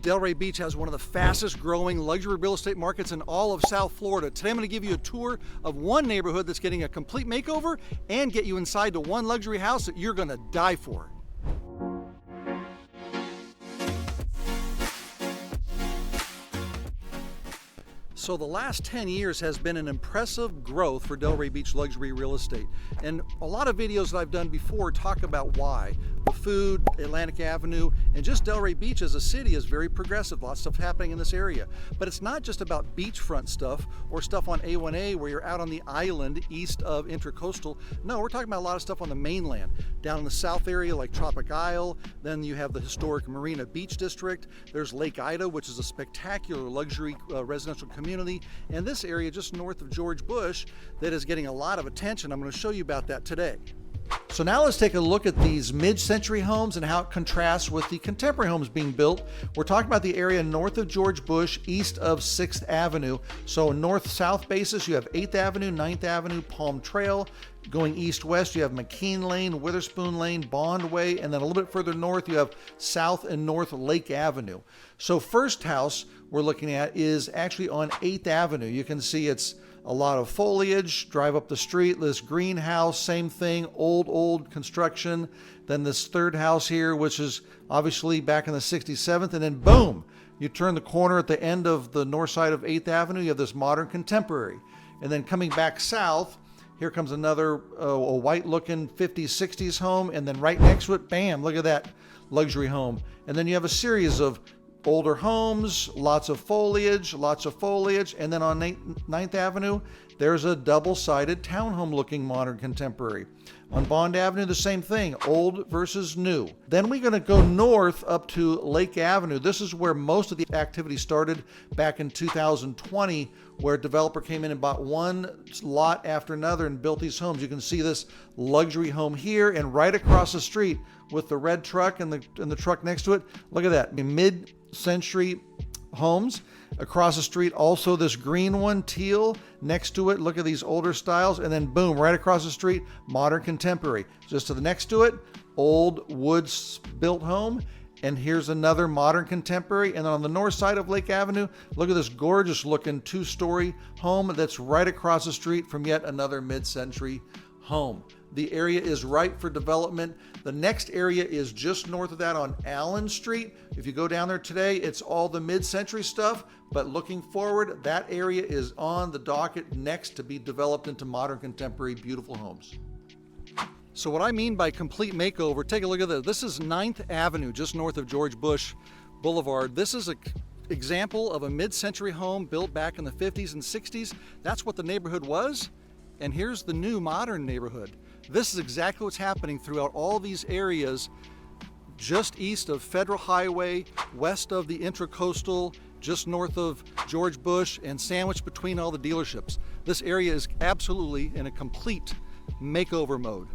Delray Beach has one of the fastest growing luxury real estate markets in all of South Florida. Today I'm going to give you a tour of one neighborhood that's getting a complete makeover and get you inside to one luxury house that you're going to die for. So the last 10 years has been an impressive growth for Delray Beach luxury real estate. And a lot of videos that I've done before talk about why. The food, Atlantic Avenue, and just Delray Beach as a city is very progressive. Lots of stuff happening in this area. But it's not just about beachfront stuff or stuff on A1A where you're out on the island east of Intracoastal. No, we're talking about a lot of stuff on the mainland. Down in the south area like Tropic Isle, then you have the historic Marina Beach District. There's Lake Ida, which is a spectacular luxury residential community. And this area just north of George Bush that is getting a lot of attention. I'm going to show you about that today. So now let's take a look at these mid-century homes and how it contrasts with the contemporary homes being built. We're talking about the area north of George Bush, east of 6th Avenue. So north-south basis, you have 8th Avenue, 9th Avenue, Palm Trail. Going east-west, you have McKean Lane, Witherspoon Lane, Bond Way, and then a little bit further north, you have South and North Lake Avenue. So first house we're looking at is actually on 8th Avenue. You can see it's a lot of foliage. Drive up the street, this greenhouse, same thing, old construction. Then this third house here, which is obviously back in the 67th, and then boom, you turn the corner at the end of the north side of 8th Avenue, you have this modern contemporary. And then coming back south, here comes another a white-looking 50s, 60s home, and then right next to it, bam, look at that luxury home. And then you have a series of older homes, lots of foliage, and then on 9th Avenue, there's a double-sided townhome-looking modern contemporary. On Bond Avenue, the same thing, old versus new. Then we're going to go north up to Lake Avenue. This is where most of the activity started back in 2020, where a developer came in and bought one lot after another and built these homes. You can see this luxury home here, and right across the street with the red truck and the truck next to it, look at that, mid-century homes. Across the street, also this green one, teal, next to it, look at these older styles, and then boom, right across the street, modern contemporary. Just to the next to it, old wood built home, and here's another modern contemporary. And then on the north side of Lake Avenue, look at this gorgeous looking 2-story home that's right across the street from yet another mid-century home. The area is ripe for development. The next area is just north of that on Allen Street. If you go down there today, it's all the mid-century stuff, but looking forward, that area is on the docket next to be developed into modern contemporary beautiful homes. So what I mean by complete makeover, take a look at this. This is 9th Avenue, just north of George Bush Boulevard. This is an example of a mid-century home built back in the 50s and 60s. That's what the neighborhood was. And here's the new modern neighborhood. This is exactly what's happening throughout all these areas just east of Federal Highway, west of the Intracoastal, just north of George Bush, and sandwiched between all the dealerships. This area is absolutely in a complete makeover mode.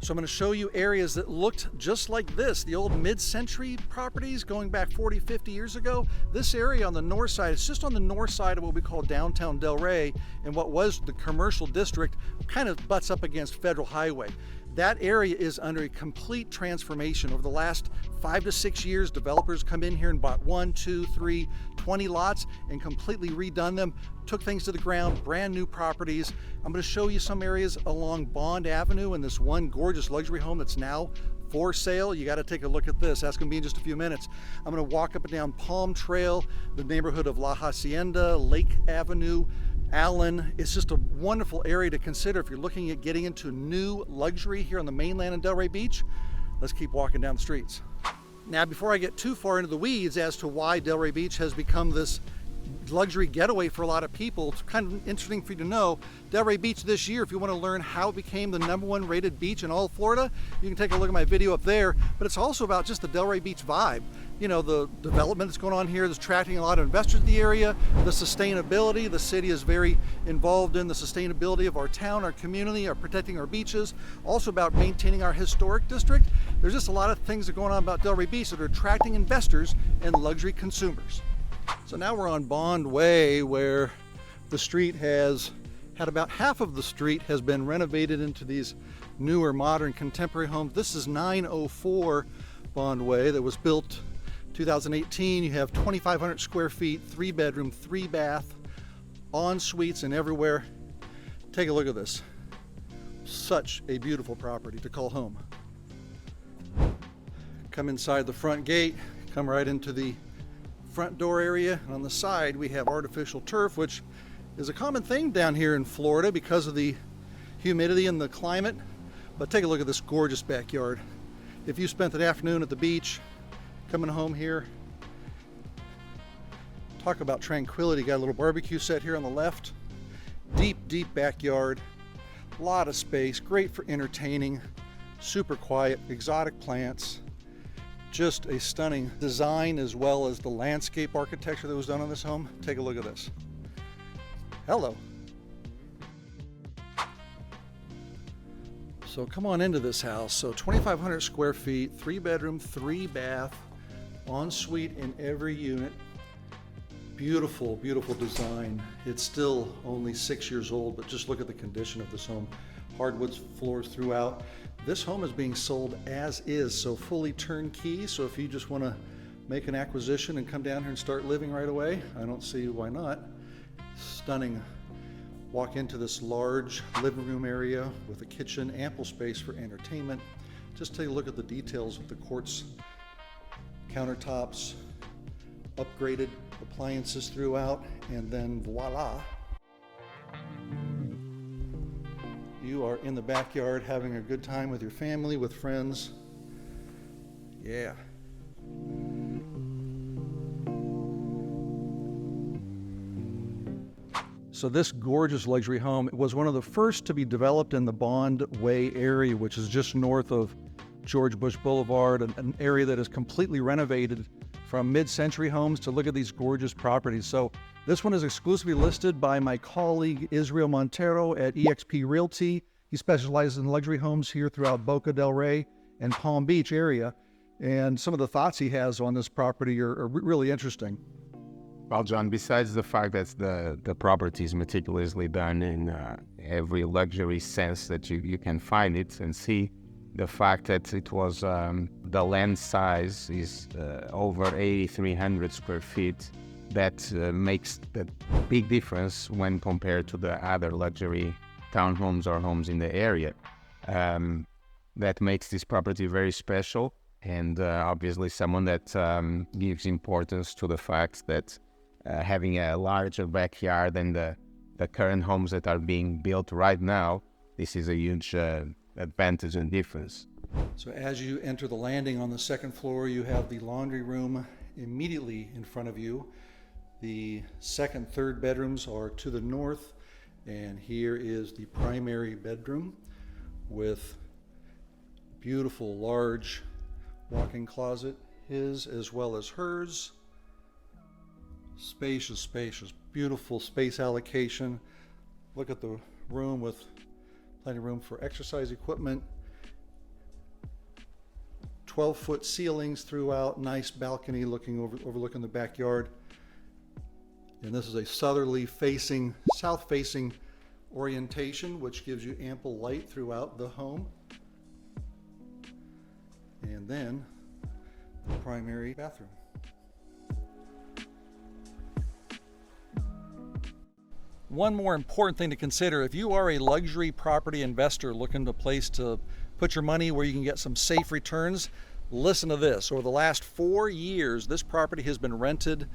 So I'm going to show you areas that looked just like this, the old mid-century properties going back 40, 50 years ago. This area on the north side, it's just on the north side of what we call downtown Delray, and what was the commercial district kind of butts up against Federal Highway. That area is under a complete transformation. Over the last 5 to 6 years, developers come in here and bought 1, 2, 3, 20 lots and completely redone them, took things to the ground, brand new properties. I'm going to show you some areas along Bond Avenue and this one gorgeous luxury home that's now for sale. You got to take a look at this. That's going to be in just a few minutes. I'm going to walk up and down Palm Trail, the neighborhood of La Hacienda, Lake Avenue, Allen. It's just a wonderful area to consider if you're looking at getting into new luxury here on the mainland in Delray Beach. Let's keep walking down the streets. Now, before I get too far into the weeds as to why Delray Beach has become this luxury getaway for a lot of people, it's kind of interesting for you to know, Delray Beach this year, if you want to learn how it became the #1 rated beach in all of Florida, you can take a look at my video up there. But it's also about just the Delray Beach vibe. You know, the development that's going on here is attracting a lot of investors to the area, the sustainability. The city is very involved in the sustainability of our town, our community, our protecting our beaches, also about maintaining our historic district. There's just a lot of things that are going on about Delray Beach that are attracting investors and luxury consumers. So now we're on Bond Way, where the street has had about half of the street has been renovated into these newer modern contemporary homes. This is 904 Bond Way that was built 2018, you have 2,500 square feet, 3-bedroom, 3-bath, en suites and everywhere. Take a look at this. Such a beautiful property to call home. Come inside the front gate, come right into the front door area. And on the side, we have artificial turf, which is a common thing down here in Florida because of the humidity and the climate. But take a look at this gorgeous backyard. If you spent the afternoon at the beach, coming home here, talk about tranquility. Got a little barbecue set here on the left. Deep, deep backyard. A lot of space, great for entertaining, super quiet, exotic plants. Just a stunning design as well as the landscape architecture that was done on this home. Take a look at this. Hello. So come on into this house. So 2,500 square feet, 3-bedroom, 3-bath, ensuite in every unit. Beautiful, beautiful design. It's still only 6 years old, but just look at the condition of this home. Hardwood floors throughout. This home is being sold as is, so fully turnkey. So if you just want to make an acquisition and come down here and start living right away, I don't see why not. Stunning. Walk into this large living room area with a kitchen, ample space for entertainment. Just take a look at the details of the quartz countertops, upgraded appliances throughout, and then voila, you are in the backyard having a good time with your family, with friends. Yeah. So this gorgeous luxury home was one of the first to be developed in the Bond Way area, which is just north of George Bush Boulevard, an area that is completely renovated from mid-century homes to look at these gorgeous properties. So this one is exclusively listed by my colleague Israel Montero at EXP Realty. He specializes in luxury homes here throughout Boca del Rey and Palm Beach area. And some of the thoughts he has on this property are really interesting. Well, John, besides the fact that the property is meticulously done in every luxury sense that you can find it and see, the fact that it was, the land size is over 8,300 square feet, that makes a big difference when compared to the other luxury townhomes or homes in the area. That makes this property very special, and obviously someone that gives importance to the fact that having a larger backyard than the current homes that are being built right now, this is a huge advantage and difference. So as you enter the landing on the second floor, you have the laundry room immediately in front of you. The second, third bedrooms are to the north, and here is the primary bedroom with beautiful large walk-in closet, his as well as hers. Spacious, spacious, beautiful space allocation. Look at the room with plenty of room for exercise equipment. 12-foot ceilings throughout, nice balcony overlooking the backyard. And this is a southerly facing, south-facing orientation, which gives you ample light throughout the home. And then the primary bathroom. One more important thing to consider, if you are a luxury property investor looking to a place to put your money where you can get some safe returns, listen to this. Over the last 4 years, this property has been rented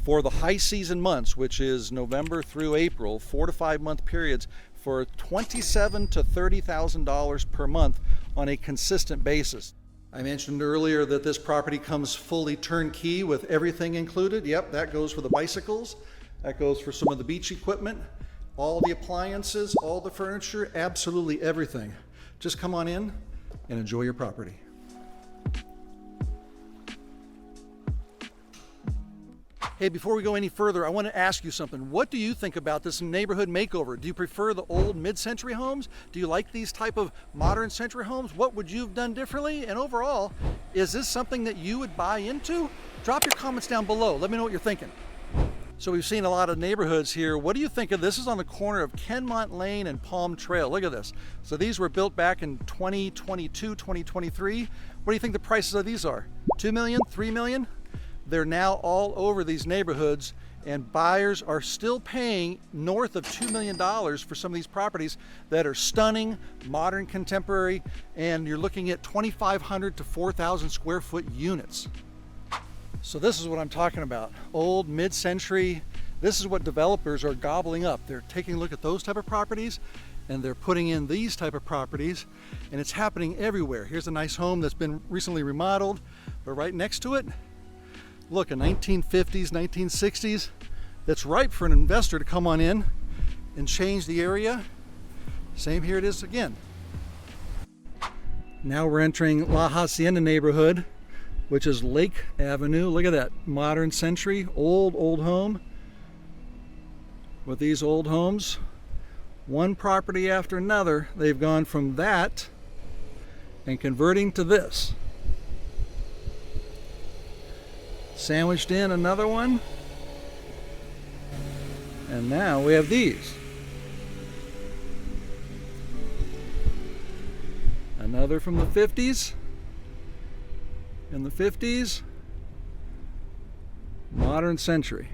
for the high season months, which is November through April, 4 to 5 month periods, for $27,000 to $30,000 per month on a consistent basis. I mentioned earlier that this property comes fully turnkey with everything included. Yep, that goes for the bicycles. That goes for some of the beach equipment, all the appliances, all the furniture, absolutely everything. Just come on in and enjoy your property. Hey, before we go any further, I want to ask you something. What do you think about this neighborhood makeover? Do you prefer the old mid-century homes? Do you like these type of modern century homes? What would you have done differently? And overall, is this something that you would buy into? Drop your comments down below. Let me know what you're thinking. So we've seen a lot of neighborhoods here. What do you think of this? This is on the corner of Kenmont Lane and Palm Trail. Look at this. So these were built back in 2022, 2023. What do you think the prices of these are? 2 million, 3 million. They're now all over these neighborhoods, and buyers are still paying north of $2 million for some of these properties that are stunning, modern, contemporary, and you're looking at 2,500 to 4,000 square foot units. So this is what I'm talking about. Old, mid-century. This is what developers are gobbling up. They're taking a look at those type of properties and they're putting in these type of properties, and it's happening everywhere. Here's a nice home that's been recently remodeled, but right next to it, look, a 1950s, 1960s, that's ripe for an investor to come on in and change the area. Same here it is again. Now we're entering La Hacienda neighborhood, which is Lake Avenue. Look at that, modern century, old home. With these old homes, one property after another, they've gone from that and converting to this. Sandwiched in another one, and now we have these. Another from the 50s. In the 50s, modern century.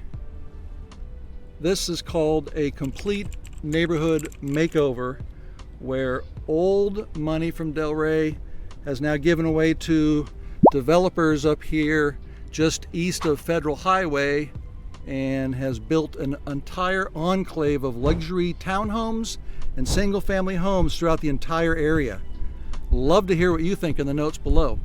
This is called a complete neighborhood makeover, where old money from Delray has now given away to developers up here just east of Federal Highway, and has built an entire enclave of luxury townhomes and single family homes throughout the entire area. Love to hear what you think in the notes below.